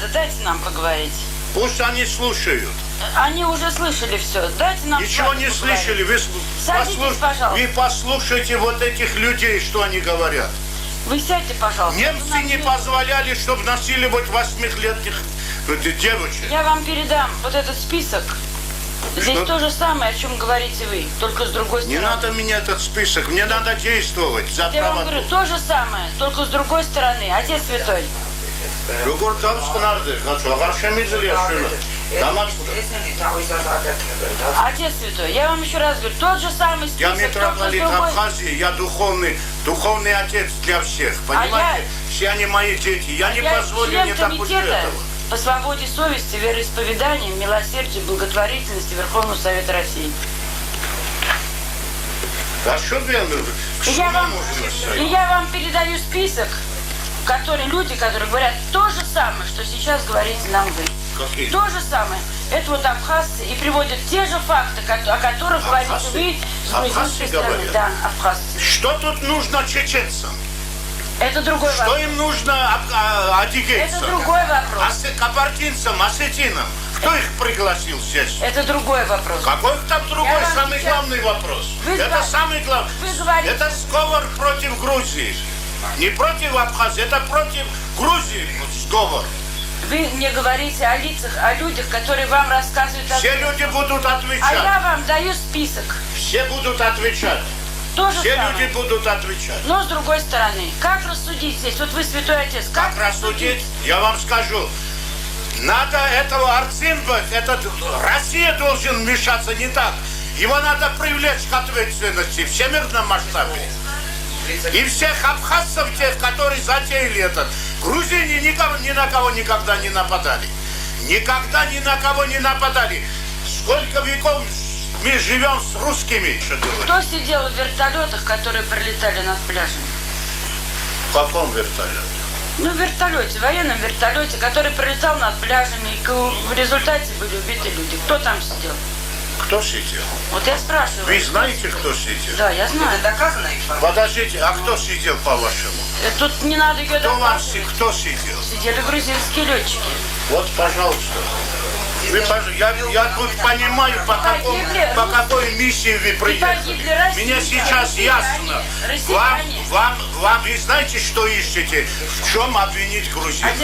надо, дайте нам поговорить. Пусть они слушают. Они уже слышали все. Дайте нам Ничего с вами не поговорить. слышали. Вы, Садитесь, пожалуйста. вы послушайте вот этих людей, что они говорят. Вы сядьте, пожалуйста. Немцы не позволяли, чтобы насиловать 8-летних девочек. Я вам передам вот этот список. Здесь Что? то же самое, о чем говорите вы, только с другой Не стороны. надо мне этот список, мне надо действовать за Я вам правоту. говорю, то же самое, только с другой стороны. Отец Святой. Отец Святой, я вам еще раз говорю, тот же самый список, Я только с митрополит другой... Абхазии, я духовный отец для всех, понимаете? Все они мои дети, я не позволю член не допустить комитета этого. по свободе совести, вероисповеданию, милосердию, благотворительности Верховного Совета России. А что вы, И я вам передаю список, люди, которые говорят то же самое, что сейчас говорите нам вы. Какие? То же самое. Это вот абхазцы и приводят те же факты, о которых говорите Абхазцы? вы с грузинской стороны. Говорят? Да, абхазцы. Что тут нужно чеченцам? Это другой Что вопрос. им нужно адыгейцам? Это другой вопрос. Кабардинцам, осетинам? Кто их пригласил здесь? Это другой вопрос. Какой там другой, вам самый сейчас- главный вопрос? Вы Это говорите- самый главный. вы говорите- Это сговор против Грузии. Не против Абхазии, это против Грузии сговор. Вы мне говорите о лицах, о людях, которые вам рассказывают о... Все люди будут А я отвечать. вам даю список. Все будут отвечать. То же Все самое. люди будут отвечать. Но с другой стороны, как рассудить здесь? Вот вы святой отец, Как рассудить? Я вам скажу. Надо этого Арцинба, Россия должен вмешаться, не так. Его надо привлечь к ответственности в всемирном масштабе. И всех абхазцев, тех, которые затеяли этот. Грузины ни на кого никогда не нападали. Никогда ни на кого не нападали. Сколько веков мы живем с русскими. Что говорить? Кто сидел в вертолетах, которые пролетали над пляжем? В каком вертолете? Ну, в вертолете, в военном вертолете, который пролетал над пляжами, и в результате были убиты люди. Кто там сидел? Кто сидел? Вот я спрашиваю. Вы знаете, кто сидел? Да, я знаю. Доказано информация. Подождите, а кто сидел по-вашему? Тут не надо ее Кто вам доказывать. кто сидел? Сидели грузинские летчики. Вот, пожалуйста. Я тут понимаю, по какой миссии вы приехали. погибли россияне, Мне сейчас ясно. россияне. Вам, вы знаете, что ищете? В чем обвинить Грузию?